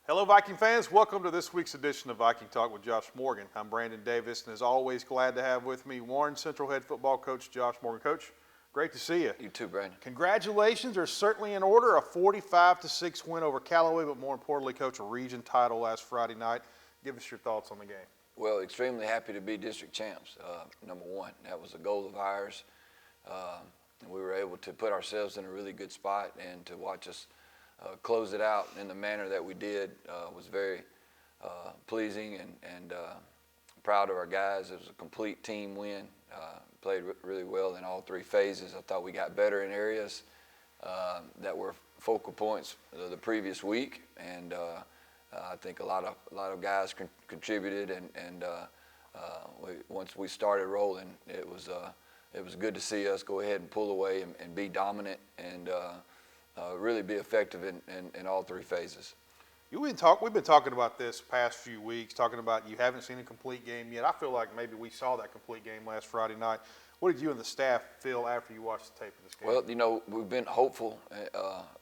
Hello, Viking fans. Welcome to this week's edition of Viking Talk with Josh Morgan. I'm Brandon Davis, and as always, glad to have with me Warren Central head football coach Josh Morgan. Coach, great to see you. You too, Brandon. Congratulations are certainly in order. A 45-6 win over Callaway, but more importantly, Coach, a region title last Friday night. Give us your thoughts on the game. Well, extremely happy to be district champs, number one. That was a goal of ours. And we were able to put ourselves in a really good spot, and to watch us close it out in the manner that we did was very pleasing, and proud of our guys. It was a complete team win. Played really well in all three phases. I thought we got better in areas that were focal points the previous week, and I think a lot of guys contributed, and once we started rolling, it was good to see us go ahead and pull away and be dominant, and really be effective in all three phases. We've been talking about this past few weeks, talking about you haven't seen a complete game yet. I feel like maybe we saw that complete game last Friday night. What did you and the staff feel after you watched the tape of this game? Well, you know, we've been hopeful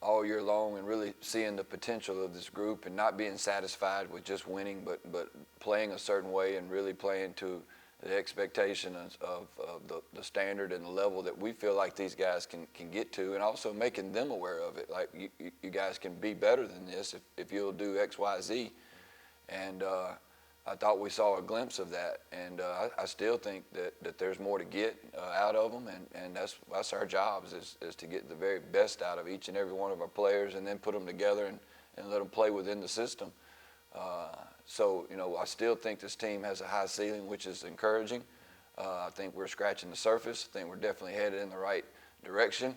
all year long, and really seeing the potential of this group, and not being satisfied with just winning, but playing a certain way and really playing to the expectation of the standard and the level that we feel like these guys can get to, and also making them aware of it. Like, you guys can be better than this if you'll do X, Y, Z. And I thought we saw a glimpse of that, and I still think that there's more to get out of them, and that's our job, is to get the very best out of each and every one of our players, and then put them together and let them play within the system. So, you know, I still think this team has a high ceiling, which is encouraging. I think we're scratching the surface. I think we're definitely headed in the right direction.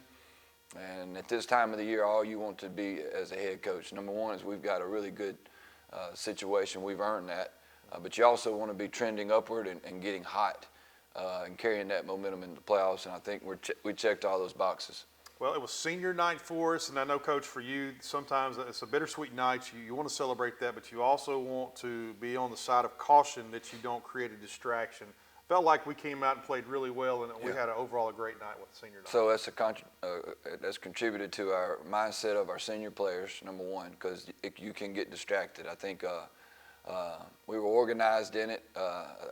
And at this time of the year, all you want to be as a head coach, number one, is we've got a really good situation. We've earned that. But you also want to be trending upward and getting hot and carrying that momentum into the playoffs. And I think we checked all those boxes. Well, it was senior night for us, and I know, Coach, for you, sometimes it's a bittersweet night. You want to celebrate that, but you also want to be on the side of caution that you don't create a distraction. Felt like we came out and played really well, and we had overall a great night with senior night. So that's contributed to our mindset of our senior players, number one, because you can get distracted. I think we were organized in it.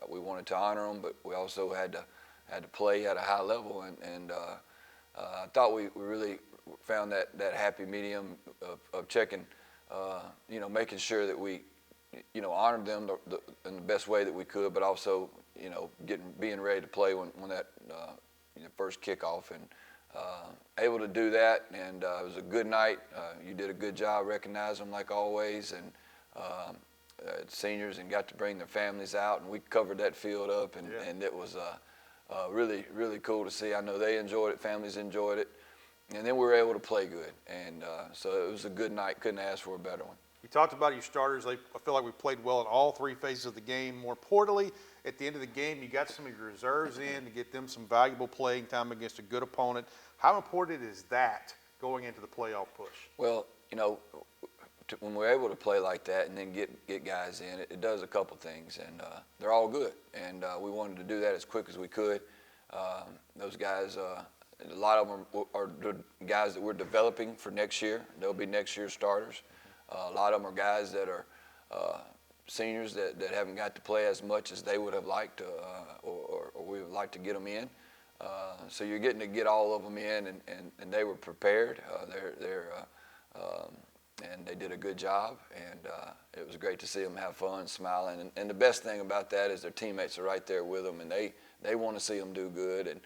We wanted to honor them, but we also had to play at a high level, and I thought we really found that happy medium of checking, you know, making sure that we, you know, honored them in the best way that we could, but also, you know, being ready to play when that first kickoff, and able to do that. And it was a good night. You did a good job recognizing them like always, and seniors, and got to bring their families out, and we covered that field up, and it was really, really cool to see. I know they enjoyed it, families enjoyed it, and then we were able to play good. And so it was a good night. Couldn't ask for a better one. You talked about your starters. I feel like we played well in all three phases of the game. More importantly, at the end of the game, you got some of your reserves in to get them some valuable playing time against a good opponent. How important is that going into the playoff push? Well, you know, when we're able to play like that and then get guys in, it does a couple things, and they're all good. And we wanted to do that as quick as we could. Those guys, a lot of them are guys that we're developing for next year. They'll be next year's starters. A lot of them are guys that are seniors that haven't got to play as much as they would have liked, or we would like to get them in. So you're getting to get all of them in, and they were prepared. And they did a good job, and it was great to see them have fun, smiling. And the best thing about that is their teammates are right there with them, and they want to see them do good, and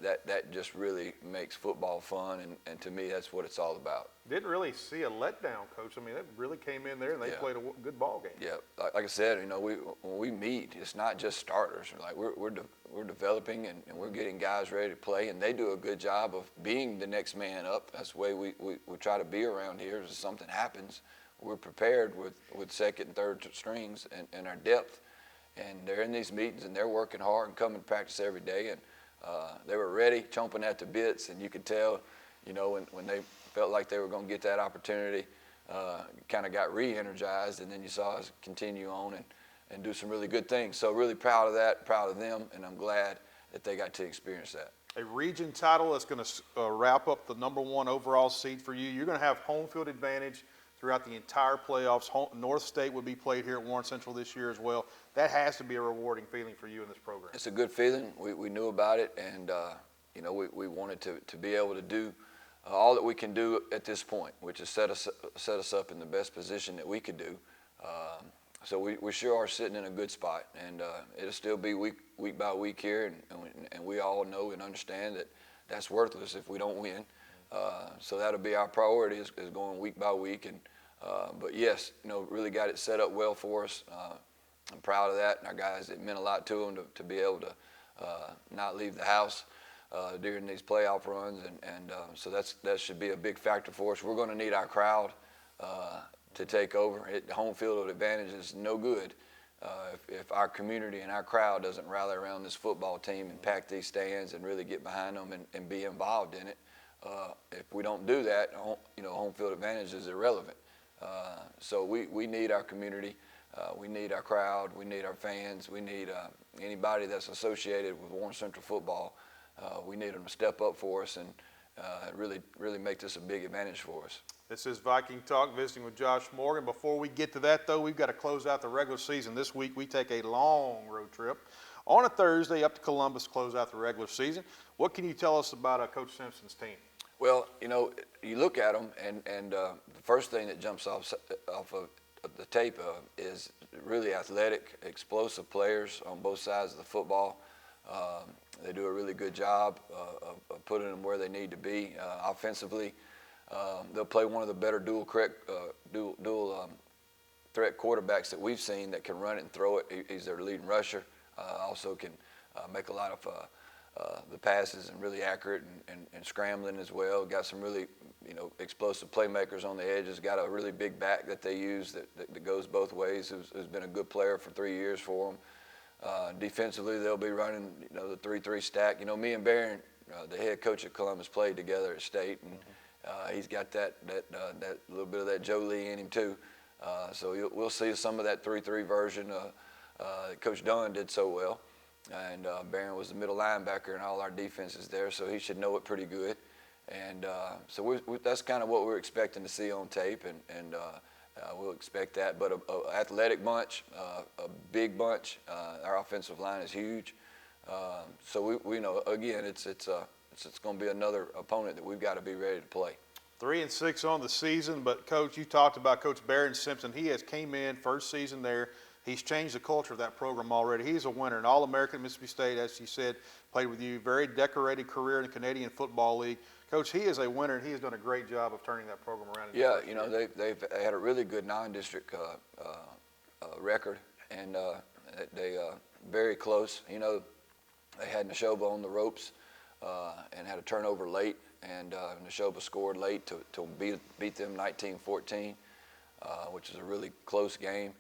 that just really makes football fun, and to me, that's what it's all about. Didn't really see a letdown, Coach. I mean, they really came in there and they played a good ball game. Yeah, like I said, you know, when we meet, it's not just starters. Like we're developing, and we're getting guys ready to play, and they do a good job of being the next man up. That's the way we try to be around here. If something happens, we're prepared with second and third strings and our depth. And they're in these meetings, and they're working hard and coming to practice every day. And they were ready, chomping at the bits, and you could tell, you know, when they felt like they were going to get that opportunity, kind of got re-energized, and then you saw us continue on and do some really good things. So really proud of that, proud of them, and I'm glad that they got to experience that. A region title that's going to wrap up the #1 overall seed for you. You're going to have home field advantage. It's throughout the entire playoffs. North State would be played here at Warren Central this year as well. That has to be a rewarding feeling for you in this program. It's a good feeling. We knew about it, and we wanted to be able to do all that we can do at this point, which is set us up in the best position that we could do. So we sure are sitting in a good spot, and it'll still be week by week here, and we all know and understand that that's worthless if we don't win. So that'll be our priority is going week by week, but yes, really got it set up well for us. I'm proud of that, and our guys, it meant a lot to them to be able to not leave the house during these playoff runs, and so that should be a big factor for us. We're going to need our crowd to take over. Home field advantage is no good if our community and our crowd doesn't rally around this football team and pack these stands and really get behind them and be involved in it. If we don't do that, home field advantage is irrelevant. So we need our community. We need our crowd. We need our fans. We need anybody that's associated with Warren Central football. We need them to step up for us and really make this a big advantage for us. This is Viking Talk, visiting with Josh Morgan. Before we get to that, though, we've got to close out the regular season. This week we take a long road trip on a Thursday up to Columbus to close out the regular season. What can you tell us about Coach Simpson's team? Well, you look at them, and the first thing that jumps off of the tape is really athletic, explosive players on both sides of the football. They do a really good job of putting them where they need to be offensively. They'll play one of the better dual threat quarterbacks that we've seen that can run it and throw it. He's their leading rusher. Also can make a lot of the passes and really accurate and scrambling as well. Got some really explosive playmakers on the edges. Got a really big back that they use that goes both ways. Who's been a good player for 3 years for them. Defensively, they'll be running the 3-3 stack. Me and Barron, the head coach at Columbus, played together at State, and he's got that little bit of that Joe Lee in him too. So we'll see some of that 3-3 version that Coach Dunn did so well. And Barron was the middle linebacker, and all our defense is there, so he should know it pretty good. And so that's kind of what we're expecting to see on tape, and we'll expect that. But an athletic bunch, a big bunch. Our offensive line is huge. So we know, again, it's going to be another opponent that we've got to be ready to play. 3-6 on the season, but Coach, you talked about Coach Barron Simpson. He has came in first season there. He's changed the culture of that program already. He's a winner, an All-American at Mississippi State, as you said, played with you. Very decorated career in the Canadian Football League. Coach, he is a winner, and he has done a great job of turning that program around. Yeah, they've had a really good non-district record, and they very close. They had Neshoba on the ropes and had a turnover late, and Neshoba scored late to beat them 19-14, which is a really close game.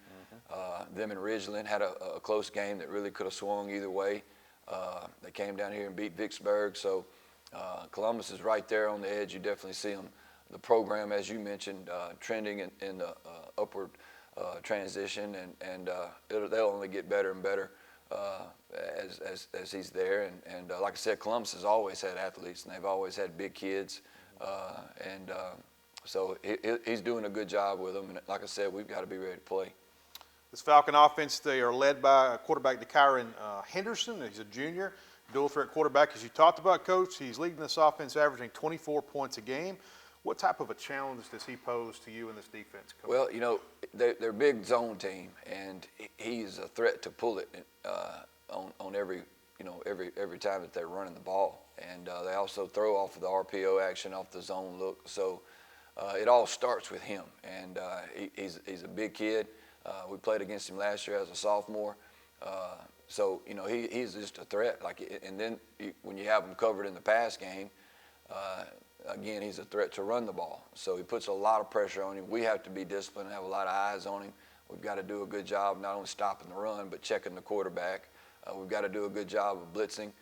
Them and Ridgeland had a close game that really could have swung either way. They came down here and beat Vicksburg, so Columbus is right there on the edge. You definitely see them. The program, as you mentioned, trending in the upward transition, and they'll only get better and better as he's there. And like I said, Columbus has always had athletes, and they've always had big kids, so he's doing a good job with them. And like I said, we've got to be ready to play. This Falcon offense, they are led by quarterback DeKyron Henderson. He's a junior, dual threat quarterback. As you talked about, Coach, he's leading this offense, averaging 24 points a game. What type of a challenge does he pose to you in this defense, Coach? Well, they're a big zone team, and he's a threat to pull it on every time that they're running the ball. And they also throw off of the RPO action, off the zone look. So it all starts with him, and he's a big kid. We played against him last year as a sophomore, so he's just a threat. And then when you have him covered in the pass game, again, he's a threat to run the ball. So he puts a lot of pressure on him. We have to be disciplined and have a lot of eyes on him. We've got to do a good job not only stopping the run but checking the quarterback. We've got to do a good job of blitzing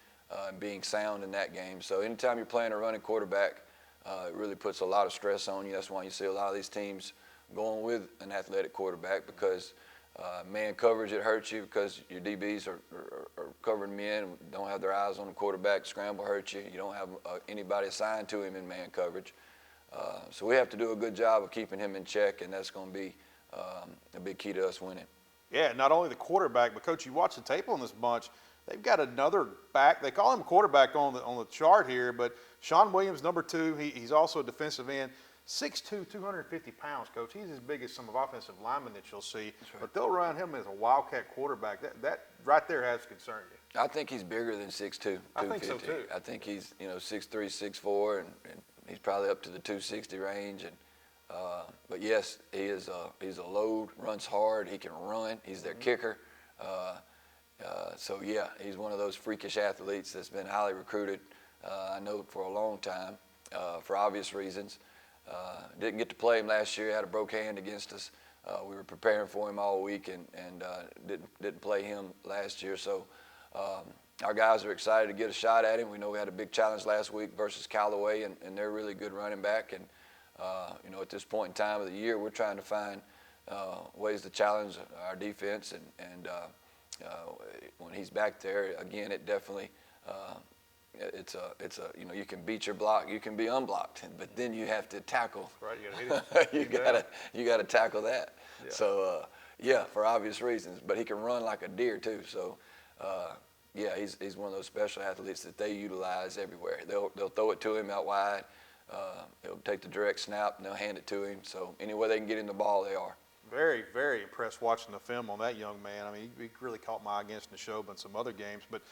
and being sound in that game. So anytime you're playing a running quarterback, it really puts a lot of stress on you. That's why you see a lot of these teams going with an athletic quarterback, because man coverage, it hurts you because your DBs are covering men, don't have their eyes on the quarterback. Scramble hurts you. You don't have anybody assigned to him in man coverage. So we have to do a good job of keeping him in check, and that's going to be a big key to us winning. Yeah, not only the quarterback, but Coach, you watch the tape on this bunch. They've got another back. They call him quarterback on the chart here, but Sean Williams, number 2. He's also a defensive end. 6'2", 250 pounds, Coach. He's as big as some of offensive linemen that you'll see. Right. But they'll run him as a wildcat quarterback. That right there has concerned you. I think he's bigger than 6'2", 250. I think so too. I think he's 6'3", 6'4", and he's probably up to the 260 range. And but yes, he's a load. Runs hard. He can run. He's their kicker. So yeah, he's one of those freakish athletes that's been highly recruited. I know for a long time, for obvious reasons. Didn't get to play him last year. Had a broke hand against us. We were preparing for him all week and didn't play him last year. So our guys are excited to get a shot at him. We know we had a big challenge last week versus Callaway, and they're a really good running back. And at this point in time of the year, we're trying to find ways to challenge our defense. And when he's back there, again, it definitely. It's a you can beat your block, you can be unblocked, but then you have to tackle. Right, you gotta tackle that. Yeah. So for obvious reasons, but he can run like a deer too. So he's one of those special athletes that they utilize everywhere. They'll throw it to him out wide. He'll take the direct snap and they'll hand it to him. So any way they can get him the ball, they are. Very, very impressed watching the film on that young man. I mean, he really caught my eye against Neshoba in some other games, but.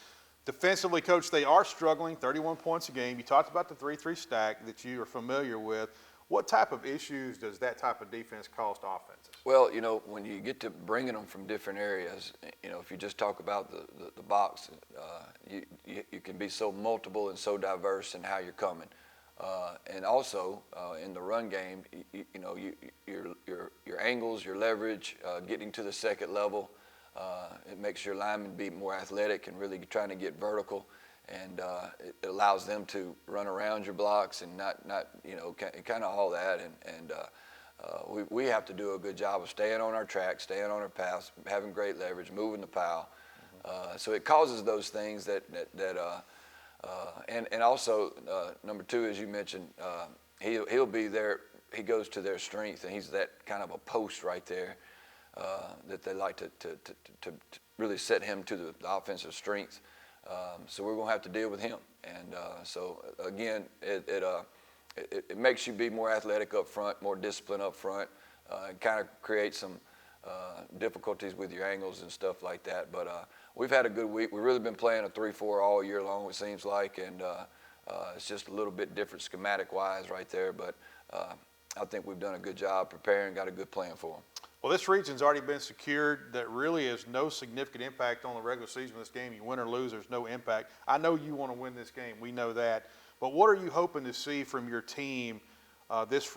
Defensively, Coach, they are struggling, 31 points a game. You talked about the 3-3 stack that you are familiar with. What type of issues does that type of defense cause to offenses? Well, when you get to bringing them from different areas, if you just talk about the box, you can be so multiple and so diverse in how you're coming. And also in the run game, your angles, your leverage, getting to the second level. It makes your linemen be more athletic and really trying to get vertical, and it allows them to run around your blocks and not kind of all that. And we have to do a good job of staying on our track, staying on our paths, having great leverage, moving the pile. So it causes those things and also number 2, as you mentioned, he'll be there. He goes to their strength, and he's that kind of a post right there. That they like to really set him to the offensive strength. So we're going to have to deal with him. And so, again, it makes you be more athletic up front, more disciplined up front. It kind of creates some difficulties with your angles and stuff like that. But we've had a good week. We've really been playing a 3-4 all year long, it seems like. And it's just a little bit different schematic-wise right there. But I think we've done a good job preparing, got a good plan for them. Well, this region's already been secured. That really is no significant impact on the regular season of this game. You win or lose, there's no impact. I know you want to win this game. We know that. But what are you hoping to see from your team this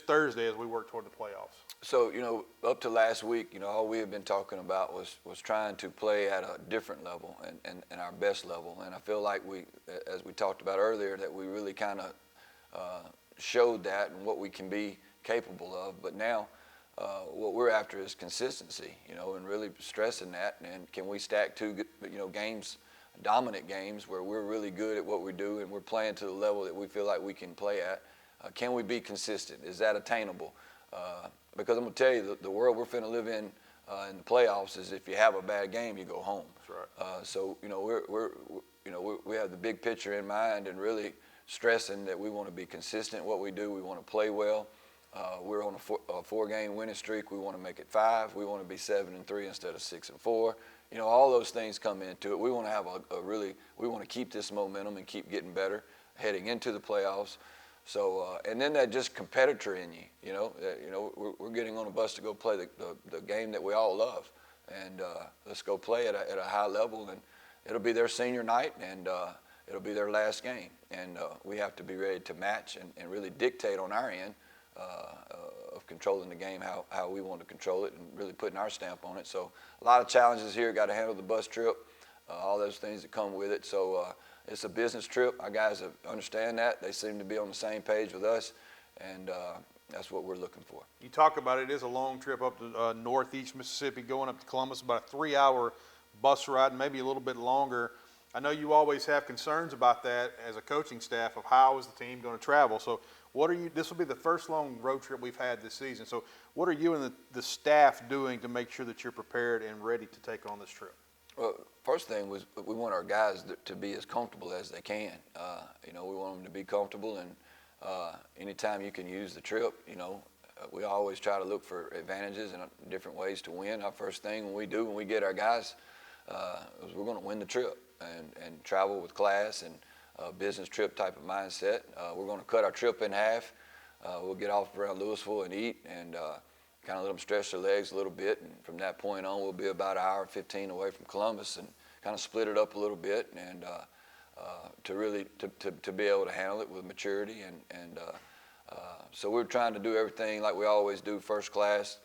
Thursday as we work toward the playoffs? So, up to last week, all we have been talking about was trying to play at a different level and our best level. And I feel like as we talked about earlier, that we really kind of showed that and what we can be capable of. But now, what we're after is consistency, and really stressing that. And can we stack 2, games, dominant games, where we're really good at what we do and we're playing to the level that we feel like we can play at? Can we be consistent? Is that attainable? Because I'm going to tell you, the world we're finna live in the playoffs is if you have a bad game, you go home. That's right. So we have the big picture in mind and really stressing that we want to be consistent in what we do. We want to play well. We're on a 4-game winning streak. We want to make it 5. We want to be 7-3 instead of 6-4. All those things come into it. We want to have we want to keep this momentum and keep getting better heading into the playoffs. So, and then that just competitor in you, we're getting on a bus to go play the game that we all love, and let's go play at a high level. And it'll be their senior night, and it'll be their last game, and we have to be ready to match and really dictate on our end. Of controlling the game how we want to control it and really putting our stamp on it. So a lot of challenges here. Got to handle the bus trip, all those things that come with it. So it's a business trip. Our guys understand that. They seem to be on the same page with us, and that's what we're looking for. You talk about it is a long trip up to northeast Mississippi, going up to Columbus, about a 3-hour bus ride, maybe a little bit longer. I know you always have concerns about that as a coaching staff of how is the team going to travel. So What are you? This will be the first long road trip we've had this season. So, what are you and the staff doing to make sure that you're prepared and ready to take on this trip? Well, first thing was we want our guys to be as comfortable as they can. We want them to be comfortable, and anytime you can use the trip, we always try to look for advantages and different ways to win. Our first thing when we get our guys is we're going to win the trip and travel with class and business trip type of mindset. We're going to cut our trip in half. We'll get off around Louisville and eat and kind of let them stretch their legs a little bit. And from that point on, we'll be about an hour and 15 away from Columbus and kind of split it up a little bit and to really to be able to handle it with maturity. So we're trying to do everything like we always do, first class,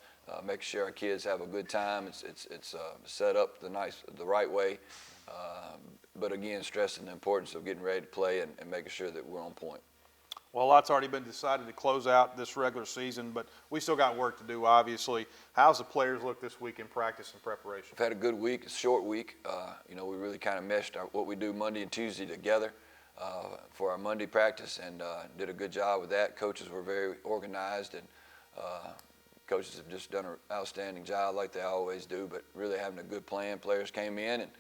make sure our kids have a good time. It's set up the right way. But again, stressing the importance of getting ready to play and making sure that we're on point. Well, a lot's already been decided to close out this regular season, but we still got work to do, obviously. How's the players look this week in practice and preparation? We've had a good week, a short week. We really kind of meshed what we do Monday and Tuesday together for our Monday practice and did a good job with that. Coaches were very organized, and coaches have just done an outstanding job like they always do, but really having a good plan. Players came in and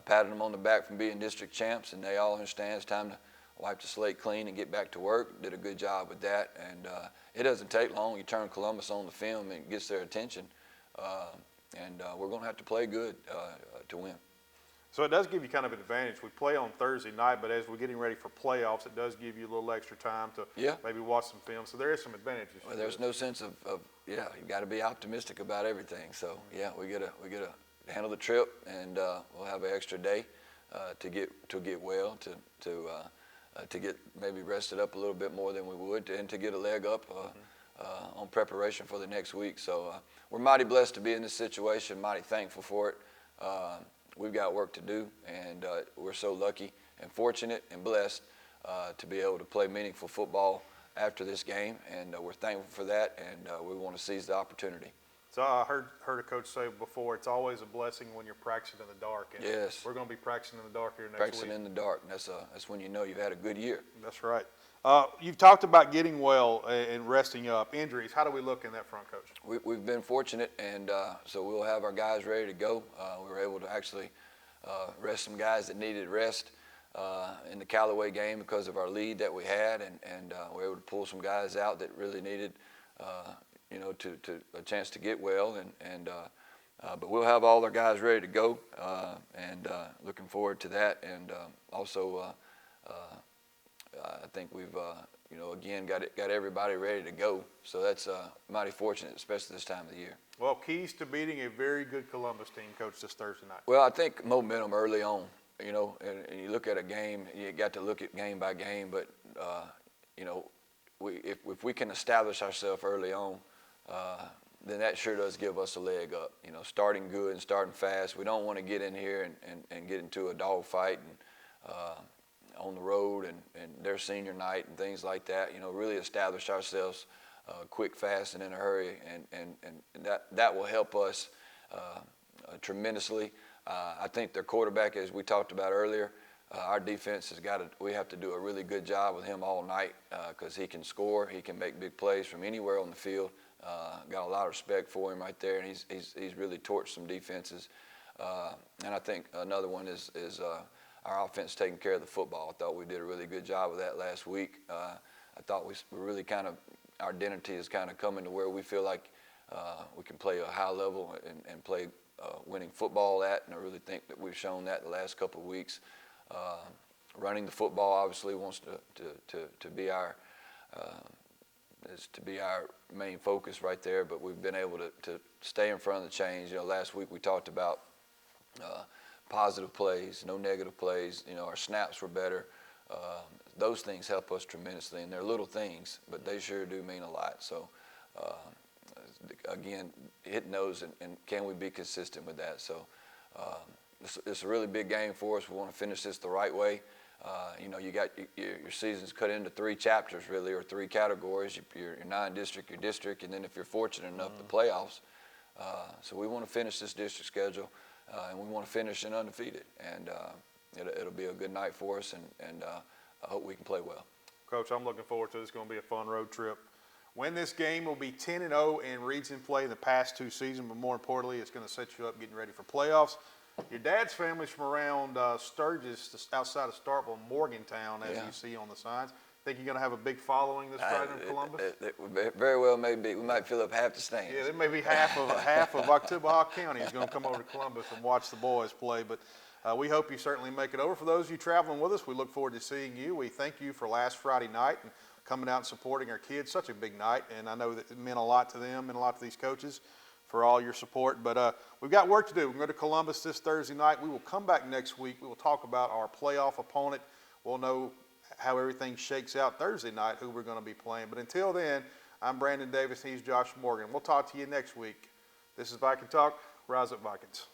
patted them on the back from being district champs, and they all understand it's time to wipe the slate clean and get back to work. Did a good job with that, and it doesn't take long. You turn Columbus on the film and it gets their attention, and we're going to have to play good to win. So it does give you kind of an advantage. We play on Thursday night, but as we're getting ready for playoffs, it does give you a little extra time to maybe watch some film. So there is some advantages. Well, there's no sense of you got to be optimistic about everything. So we gotta handle the trip, and we'll have an extra day to get well, to get maybe rested up a little bit more than we would, and to get a leg up on preparation for the next week. So we're mighty blessed to be in this situation, mighty thankful for it. We've got work to do, and we're so lucky and fortunate and blessed to be able to play meaningful football after this game, and we're thankful for that, and we want to seize the opportunity. So I heard a coach say before, it's always a blessing when you're practicing in the dark. And yes. We're going to be practicing in the dark here next practicing week. in the dark, and that's when you know you've had a good year. That's right. You've talked about getting well and resting up. Injuries, how do we look in that front, Coach? We've been fortunate, and so we'll have our guys ready to go. We were able to actually rest some guys that needed rest in the Callaway game because of our lead that we had, and we were able to pull some guys out that really needed to a chance to get well, but we'll have all our guys ready to go, and looking forward to that. And also, I think we've again got everybody ready to go. So that's mighty fortunate, especially this time of the year. Well, keys to beating a very good Columbus team, Coach, this Thursday night. Well, I think momentum early on. And you look at a game, you got to look at game by game. But if we can establish ourselves early on, then that sure does give us a leg up. Starting good and starting fast. We don't want to get in here and get into a dogfight and on the road and their senior night and things like that. Really establish ourselves quick, fast, and in a hurry, and that will help us tremendously. I think their quarterback, as we talked about earlier, our defense we have to do a really good job with him all night because he can score, he can make big plays from anywhere on the field. Got a lot of respect for him right there, and he's really torched some defenses. And I think another one is our offense taking care of the football. I thought we did a really good job of that last week. I thought we really kind of, our identity is kind of coming to where we feel like we can play a high level and play winning football at, and I really think that we've shown that the last couple of weeks. Running the football obviously wants to be our main focus right there, but we've been able to stay in front of the chains. Last week we talked about positive plays, no negative plays. Our snaps were better. Those things help us tremendously, and they're little things, but they sure do mean a lot. So again, hitting those, and can we be consistent with that? So it's a really big game for us. We want to finish this the right way. You got your season's cut into 3 chapters really, or 3 categories. Your non-district, your district, and then if you're fortunate enough, the playoffs. So we want to finish this district schedule, and we want to finish in undefeated. And it'll be a good night for us, and I hope we can play well. Coach, I'm looking forward to it. It's going to be a fun road trip. Win this game will be 10-0 in region play in the past 2 seasons, but more importantly, it's going to set you up getting ready for playoffs. Your dad's family's from around Sturgis, just outside of Starkville, Morgantown, as you see on the signs. Think you're going to have a big following this Friday in Columbus? It very well may be. We might fill up half the stands. Yeah, there may be half of Oktibbeha County is going to come over to Columbus and watch the boys play. But we hope you certainly make it over. For those of you traveling with us, we look forward to seeing you. We thank you for last Friday night and coming out and supporting our kids. Such a big night, and I know that it meant a lot to them and a lot to these coaches for all your support. But we've got work to do. We're going to go to Columbus this Thursday night. We will come back next week. We will talk about our playoff opponent. We'll know how everything shakes out Thursday night, who we're going to be playing. But until then, I'm Brandon Davis. He's Josh Morgan. We'll talk to you next week. This is Viking Talk. Rise up, Vikings.